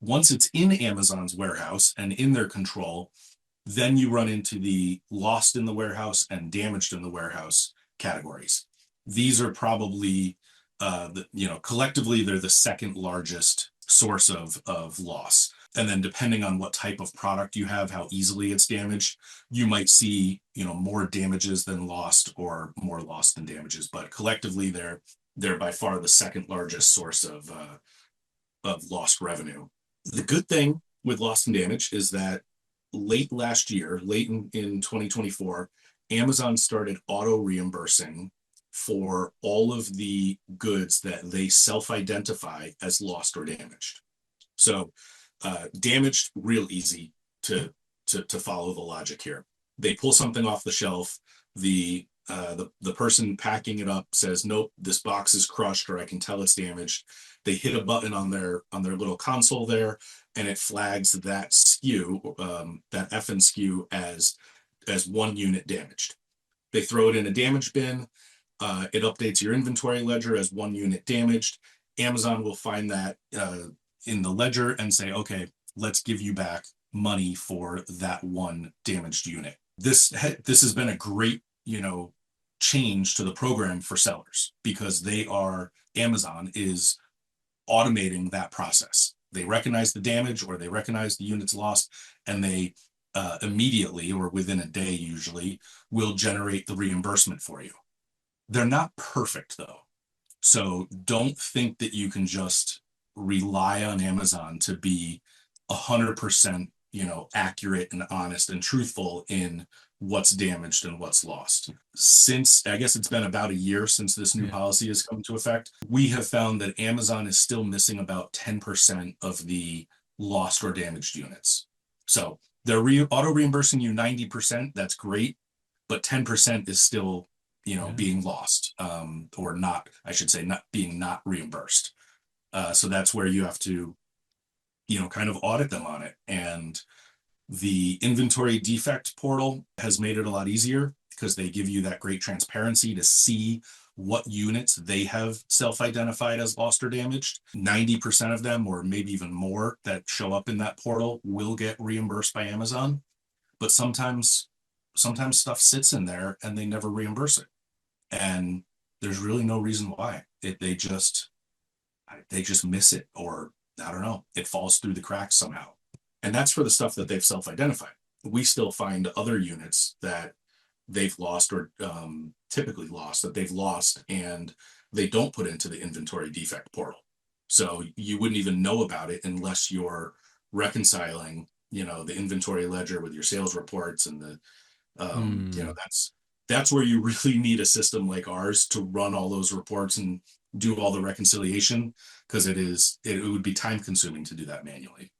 Once it's in Amazon's warehouse and in their control, then you run into the lost in the warehouse and damaged in the warehouse categories. These are probably, collectively, they're the second largest source of loss. And then depending on what type of product you have, how easily it's damaged, you might see, more damages than lost or more lost than damages. But collectively, they're by far the second largest source of lost revenue. The good thing with lost and damage is that late last year, late in 2024, Amazon started auto reimbursing for all of the goods that they self-identify as lost or damaged. So damaged, real easy to follow the logic here. They pull something off the shelf. The person packing it up says, "Nope, this box is crushed," or "I can tell it's damaged." They hit a button on their little console there, and it flags that SKU, that FN SKU, as 1 unit damaged. They throw it in a damage bin. It updates your inventory ledger as 1 unit damaged. Amazon will find that in the ledger and say, "Okay, let's give you back money for that 1 damaged unit." This has been a great, change to the program for sellers, because Amazon is automating that process. They recognize the damage, or they recognize the units lost, and they immediately, or within a day usually, will generate the reimbursement for you. They're not perfect though. So don't think that you can just rely on Amazon to be 100%, accurate and honest and truthful in what's damaged and what's lost. Since, I guess it's been about a year since this new policy has come into effect, we have found that Amazon is still missing about 10% of the lost or damaged units. So they're auto reimbursing you 90%. That's great, but 10% is still, being lost, or not, I should say, not reimbursed. So that's where you have to, kind of audit them on it. And the Inventory Defect Portal has made it a lot easier, because they give you that great transparency to see what units they have self-identified as lost or damaged. 90% of them, or maybe even more, that show up in that portal will get reimbursed by Amazon. But sometimes stuff sits in there and they never reimburse it. And there's really no reason why. They just miss it, or I don't know, it falls through the cracks somehow. And that's for the stuff that they've self-identified. We still find other units that they've lost, or typically lost, that they've lost and they don't put into the Inventory Defect Portal. So you wouldn't even know about it unless you're reconciling, the inventory ledger with your sales reports, and that's where you really need a system like ours to run all those reports and do all the reconciliation, because it would be time consuming to do that manually.